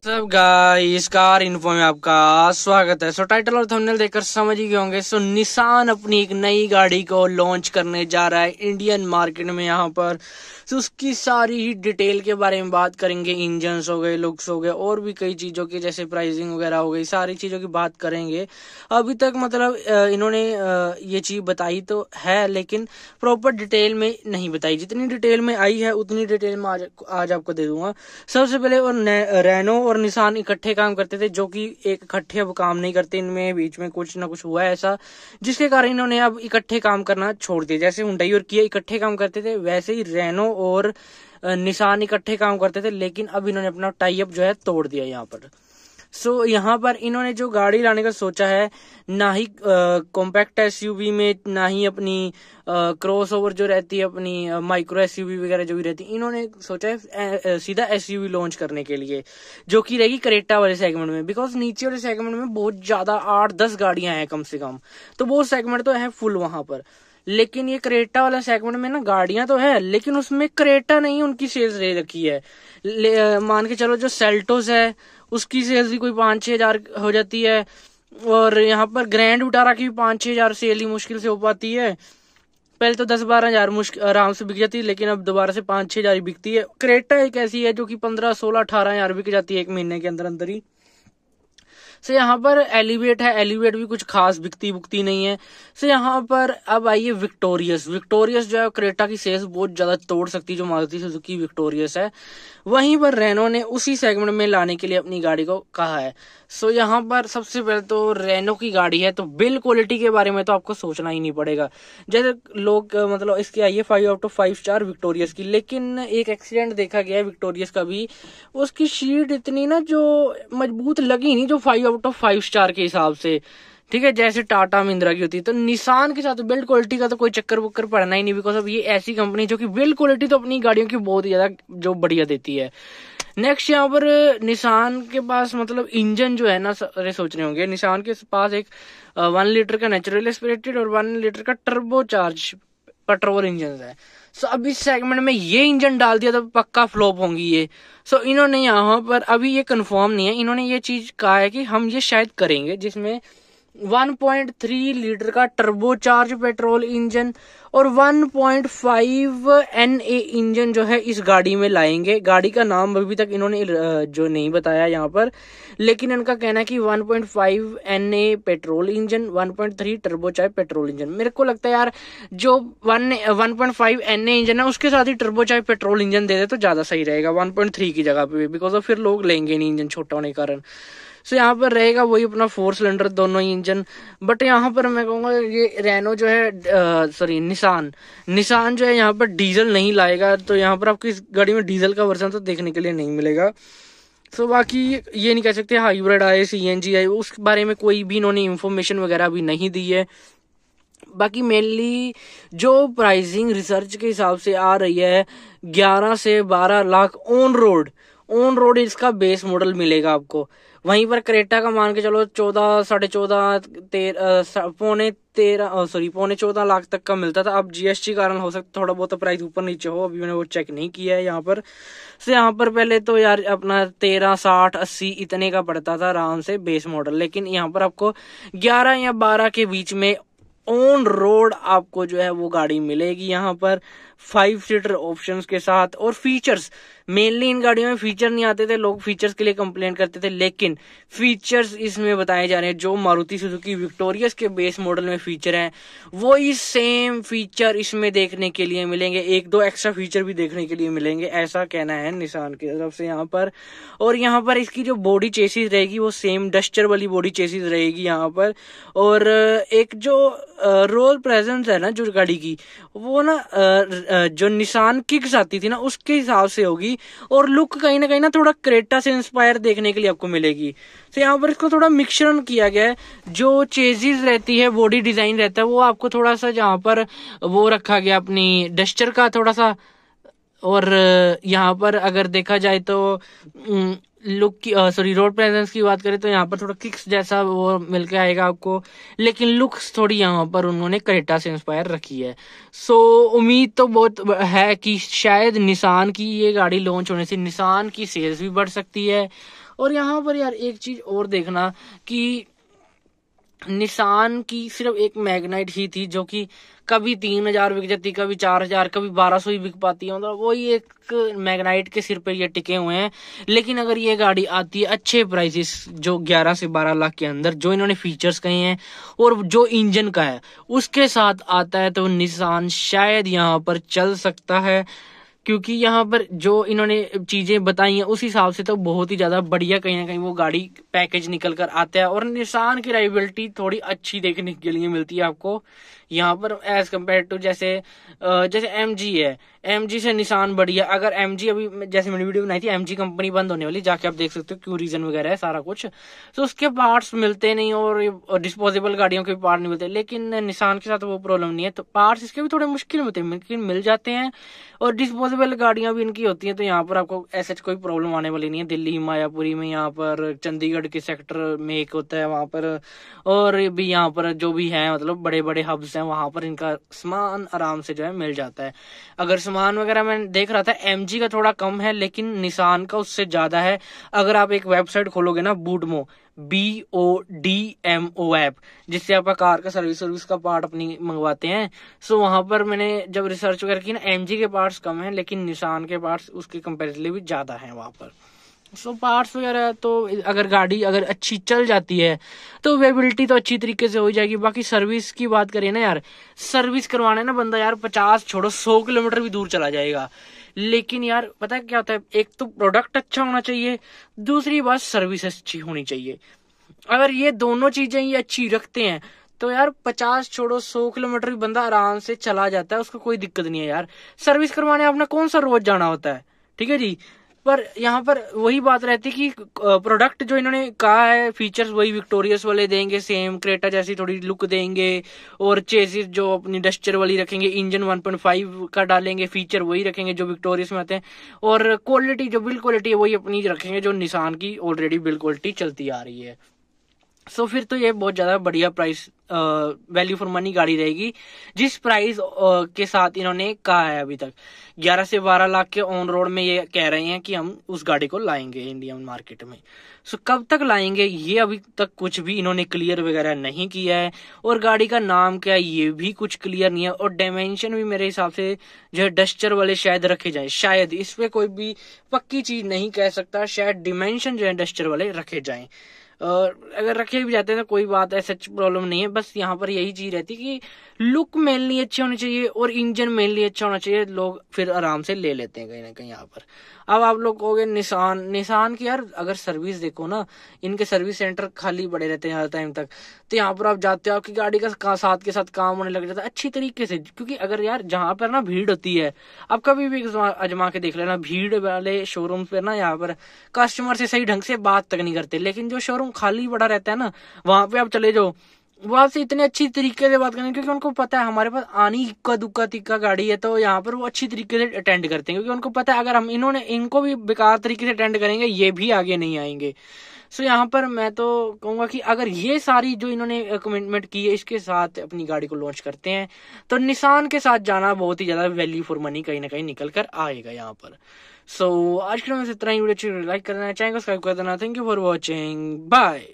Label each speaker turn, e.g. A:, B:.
A: सब guys, car info में आपका स्वागत है। सो टाइटल और थंबनेल देखकर समझ ही गए होंगे। सो निसान अपनी एक नई गाड़ी को लॉन्च करने जा रहा है इंडियन मार्केट में। यहाँ पर तो उसकी सारी ही डिटेल के बारे में बात करेंगे। इंजन्स हो गए, लुक्स हो गए, और भी कई चीज़ों की जैसे प्राइसिंग वगैरह हो गई, सारी चीज़ों की बात करेंगे। अभी तक मतलब इन्होंने ये चीज़ बताई तो है, लेकिन प्रॉपर डिटेल में नहीं बताई। जितनी डिटेल में आई है उतनी डिटेल में आज आपको दे दूंगा। सबसे पहले और रेनो और निसान इकट्ठे काम करते थे, जो कि एक इकट्ठे अब काम नहीं करते। इनमें बीच में कुछ ना कुछ हुआ है ऐसा, जिसके कारण इन्होंने अब इकट्ठे काम करना छोड़ दिया। जैसे हुंडई और किया इकट्ठे काम करते थे, वैसे ही रेनो और निसान इकट्ठे काम करते थे, लेकिन अब इन्होंने अपना टाई अप जो है तोड़ दिया यहाँ पर। यहाँ पर इन्होंने जो गाड़ी लाने का सोचा है, ना ही कॉम्पैक्ट एसयूवी में, ना ही अपनी क्रॉसओवर जो रहती है, अपनी माइक्रो एसयूवी वगैरह जो भी रहती है, इन्होंने सोचा है सीधा एसयूवी लॉन्च करने के लिए, जो कि रहेगी क्रेटा वाले सेगमेंट में। बिकॉज नीचे वाले सेगमेंट में बहुत ज्यादा 8-10 गाड़ियां हैं कम से कम, तो वो सेगमेंट तो है फुल वहां पर। लेकिन ये क्रेटा वाला सेगमेंट में ना गाड़ियां तो है, लेकिन उसमें क्रेटा नहीं उनकी सेल्स ले रखी है। मान के चलो जो सेल्टोस है उसकी सेल्स भी कोई 5-6 हजार हो जाती है, और यहाँ पर ग्रैंड विटारा की भी 5-6 हजार सेल ही मुश्किल से हो पाती है। पहले तो 10-12 हजार मुश्किल आराम से बिक जाती है, लेकिन अब दोबारा से 5-6 हजार बिकती है। क्रेटा एक ऐसी है जो कि 15-16-18 हजार बिक जाती है एक महीने के अंदर अंदर ही। यहाँ पर एलिवेट है, एलिवेट भी कुछ खास बिकती नहीं है। यहाँ पर अब आइए विक्टोरियस जो है क्रेटा की सेल्स बहुत ज्यादा तोड़ सकती है, जो मारुति सुजुकी विक्टोरियस है। वहीं पर रेनो ने उसी सेगमेंट में लाने के लिए अपनी गाड़ी को कहा है। यहाँ पर सबसे पहले तो रेनो की गाड़ी है, तो बिल्ड क्वालिटी के बारे में तो आपको सोचना ही नहीं पड़ेगा। जैसे लोग मतलब इसकी आई है 5/5 स्टार विक्टोरियस की, लेकिन एक एक्सीडेंट देखा गया है विक्टोरियस का भी, उसकी शीट इतनी ना जो मजबूत लगी नहीं, जो 5/5 स्टार के हिसाब से, ठीक है, जैसे टाटा महिंद्रा की होती है। तो निसान के साथ बिल्ड क्वालिटी का तो कोई चक्कर बुक्कर पड़ना ही नहीं, बिकॉज अब ये ऐसी कंपनी जो कि बिल्ड क्वालिटी तो अपनी गाड़ियों की बहुत ही ज्यादा जो बढ़िया देती है। नेक्स्ट यहाँ पर निसान के पास मतलब इंजन जो है ना, सारे सोच रहे होंगे, निसान के पास एक 1 लीटर का नेचुरल एस्पिरेटेड और 1 लीटर का टर्बो चार्ज पेट्रोल इंजन है। अब इस सेगमेंट में ये इंजन डाल दिया तो पक्का फ्लॉप होंगी ये। इन्होंने यहाँ पर अभी ये कंफर्म नहीं है, इन्होंने ये चीज कहा है कि हम ये शायद करेंगे, जिसमें 1.3 लीटर का टर्बोचार्ज पेट्रोल इंजन और 1.5 NA इंजन जो है इस गाड़ी में लाएंगे। गाड़ी का नाम अभी तक इन्होंने जो नहीं बताया यहाँ पर, लेकिन इनका कहना है कि 1.5 NA petrol engine, 1.3 turbocharge petrol engine. मेरे को लगता है यार जो 1.5 NA इंजन है उसके साथ ही टर्बोचार्ज पेट्रोल इंजन दे दे तो ज्यादा सही रहेगा 1.3 की जगह पे, बिकॉज फिर लोग लेंगे नहीं इंजन छोटा होने के कारण। यहाँ पर रहेगा वही अपना 4 सिलेंडर दोनों ही इंजन। बट यहाँ पर मैं कहूँगा ये रेनो जो है निसान जो है यहाँ पर डीजल नहीं लाएगा, तो यहाँ पर आपकी इस गाड़ी में डीजल का वर्जन तो देखने के लिए नहीं मिलेगा। बाकी ये नहीं कह सकते हाइब्रिड आए, CNG आए, उस बारे में कोई भी इन्होंने इंफॉर्मेशन वगैरह भी नहीं दी है। बाकी मेनली जो प्राइसिंग रिसर्च के हिसाब से आ रही है 11 से 12 लाख ऑन रोड इसका बेस मॉडल मिलेगा आपको। वहीं पर क्रेटा का मान के चलो 14, 14.5, पौने 14 लाख तक का मिलता था। अब GST कारण हो सकता थोड़ा बहुत प्राइस ऊपर नीचे हो, अभी मैंने वो चेक नहीं किया है यहाँ पर। यहाँ पर पहले तो यार अपना 13, 60, 80 इतने का पड़ता था आराम से बेस मॉडल, लेकिन यहाँ पर आपको 11 या 12 के बीच में ऑन रोड आपको जो है वो गाड़ी मिलेगी। यहाँ पर 5 सीटर ऑप्शंस के साथ, और फीचर्स मेनली इन गाड़ियों में फीचर नहीं आते थे, लोग फीचर्स के लिए कंप्लेन करते थे, लेकिन फीचर्स इसमें बताए जा रहे हैं जो मारुति सुजुकी विक्टोरियस के बेस मॉडल में फीचर हैं वो ही सेम फीचर इसमें देखने के लिए मिलेंगे। 1-2 एक्स्ट्रा फीचर भी देखने के लिए मिलेंगे, ऐसा कहना है निसान की तरफ से यहाँ पर। और यहाँ पर इसकी जो बॉडी चेसिस रहेगी वो सेम डस्टर वाली बॉडी चेसिस रहेगी यहाँ पर। और एक जो रोल प्रेजेंस है ना जो गाड़ी की, वो ना जो निसान किक्स आती थी ना उसके हिसाब से होगी, और लुक कहीं ना थोड़ा क्रेटा से इंस्पायर देखने के लिए आपको मिलेगी। यहाँ पर इसको थोड़ा मिक्सचर किया गया है, जो चेजिस रहती है, बॉडी डिजाइन रहता है, वो आपको थोड़ा सा जहाँ पर वो रखा गया अपनी डस्टर का थोड़ा सा और यहाँ पर अगर देखा जाए तो लुक की रोड प्रेजेंस की बात करें तो यहाँ पर थोड़ा किक्स जैसा वो मिल के आएगा आपको, लेकिन लुक्स थोड़ी यहाँ पर उन्होंने क्रेटा से इंस्पायर रखी है। सो उम्मीद तो बहुत है कि शायद निसान की ये गाड़ी लॉन्च होने से निसान की सेल्स भी बढ़ सकती है। और यहाँ पर यार एक चीज और देखना कि निसान की सिर्फ एक मैग्नाइट ही थी जो कि कभी 3,000 बिक जाती, कभी 4,000, कभी 1,200 ही बिक पाती है, मतलब वही एक मैग्नाइट के सिर पे ये टिके हुए हैं। लेकिन अगर ये गाड़ी आती है अच्छे प्राइसेस जो 11 से 12 लाख के अंदर, जो इन्होंने फीचर्स कहे हैं और जो इंजन का है उसके साथ आता है, तो निसान शायद यहाँ पर चल सकता है। क्योंकि यहाँ पर जो इन्होंने चीजें बताई हैं उस हिसाब से तो बहुत ही ज्यादा बढ़िया कहीं ना कहीं वो गाड़ी पैकेज निकल कर आता है। और निसान की ड्राइवेबिलिटी थोड़ी अच्छी देखने के लिए मिलती है आपको यहाँ पर एज कम्पेयर टू जैसे एमजी है, एमजी से निसान बढ़िया। अगर एमजी अभी जैसे मैंने वीडियो बनाई थी, एमजी कंपनी बंद होने वाली, जाके आप देख सकते हो क्यों, रीजन वगैरह है सारा कुछ, तो उसके पार्ट्स मिलते नहीं और डिस्पोजेबल गाड़ियों के भी पार्ट नहीं मिलते। लेकिन निसान के साथ वो प्रॉब्लम नहीं है, तो पार्ट्स इसके भी थोड़े मुश्किल मिलते हैं, लेकिन मिल जाते हैं। और डिस्पोजेबल गाड़ियां भी इनकी होती हैं, तो यहाँ पर आपको ऐसा कोई प्रॉब्लम आने वाली नहीं है। दिल्ली मायापुरी में, यहाँ पर चंडीगढ़ के सेक्टर में एक होता है वहां पर, और भी यहाँ पर जो भी है मतलब बड़े बड़े हब्स हैं, वहां पर इनका सामान आराम से जो है मिल जाता है। अगर सामान वगैरह मैं देख रहा था एमजी का थोड़ा कम है, लेकिन निसान का उससे ज्यादा है। अगर आप एक वेबसाइट खोलोगे ना, बूडमो, BODMO ऐप, जिससे आप कार का सर्विस का पार्ट अपनी मंगवाते हैं, सो वहां पर मैंने जब रिसर्च वगैरह की ना, एमजी के पार्ट्स कम हैं, लेकिन निसान के पार्ट्स उसके कंपेरेटिवली ज्यादा हैं वहां पर। सो पार्ट्स वगैरह तो अगर गाड़ी अगर अच्छी चल जाती है तो अवेलेबिलिटी तो अच्छी तरीके से हो जाएगी। बाकी सर्विस की बात करें ना यार, सर्विस करवाना है ना बंदा यार 50 छोड़ो 100 किलोमीटर भी दूर चला जाएगा। लेकिन यार पता है क्या होता है, एक तो प्रोडक्ट अच्छा होना चाहिए, दूसरी बात सर्विस अच्छी होनी चाहिए। अगर ये दोनों चीजें ये अच्छी रखते हैं तो यार 50 छोड़ो 100 किलोमीटर भी बंदा आराम से चला जाता है, उसको कोई दिक्कत नहीं है यार। सर्विस करवाने आपने कौन सा रोज जाना होता है, ठीक है जी। पर यहाँ पर वही बात रहती है कि प्रोडक्ट जो इन्होंने कहा है, फीचर्स वही विक्टोरियस वाले देंगे, सेम क्रेटा जैसी थोड़ी लुक देंगे, और चेसिस जो अपनी डस्टर वाली रखेंगे, इंजन 1.5 का डालेंगे, फीचर वही रखेंगे जो विक्टोरियस में आते हैं, और क्वालिटी जो बिल्ड क्वालिटी है वही अपनी रखेंगे जो निसान की ऑलरेडी बिल्ड क्वालिटी चलती आ रही है। सो फिर तो ये बहुत ज्यादा बढ़िया प्राइस वैल्यू फॉर मनी गाड़ी रहेगी, जिस प्राइस के साथ इन्होंने कहा है अभी तक 11 से 12 लाख के ऑन रोड में ये कह रहे हैं कि हम उस गाड़ी को लाएंगे इंडियन मार्केट में। सो कब तक लाएंगे ये अभी तक कुछ भी इन्होंने क्लियर वगैरह नहीं किया है, और गाड़ी का नाम क्या है ये भी कुछ क्लियर नहीं है। और डायमेंशन भी मेरे हिसाब से जो है डस्टर वाले शायद रखे जाए, शायद इस पे कोई भी पक्की चीज नहीं कह सकता, शायद डिमेंशन जो है डस्टर वाले रखे जाएं। और अगर रखे भी जाते हैं तो कोई बात है, सच प्रॉब्लम नहीं है। बस यहाँ पर यही चीज रहती है कि लुक मेनली अच्छी होनी चाहिए और इंजन मेनली अच्छा होना चाहिए, लोग फिर आराम से ले लेते हैं कहीं ना कहीं यहाँ पर। अब आप लोग कहोगे निशान की यार अगर सर्विस देखो ना, इनके सर्विस सेंटर खाली पड़े रहते हैं ज्यादा टाइम तक, तो यहाँ पर आप जाते हो आपकी गाड़ी का साथ के साथ काम होने लग जाता है अच्छी तरीके से। क्योंकि अगर यार जहाँ पर ना भीड़ होती है, आप कभी भी आजमा के देख लेना, भीड़ वाले शोरूम पे ना यहाँ पर कस्टमर से सही ढंग से बात तक नहीं करते, लेकिन जो शोरूम खाली पड़ा रहता है ना, वहां पे आप चले जाओ, वो आपसे इतने अच्छी तरीके से बात करेंगे, क्योंकि उनको पता है हमारे पास आनी इक्का दुक्का तिक्का गाड़ी है, तो यहाँ पर वो अच्छी तरीके से अटेंड करते हैं, क्योंकि उनको पता है अगर हम इनको भी बेकार तरीके से अटेंड करेंगे ये भी आगे नहीं आएंगे। सो यहाँ पर मैं तो कहूंगा कि अगर ये सारी जो इन्होंने कमिटमेंट की है इसके साथ अपनी गाड़ी को लॉन्च करते हैं, तो निसान के साथ जाना बहुत ही ज्यादा वैल्यू फॉर मनी कहीं ना कहीं निकल कर आएगा यहाँ पर। सो आज के में इतना ही, वीडियो अच्छी लाइक करना चाहेंगे, सब्सक्राइब कर देना। Thank you for watching, bye.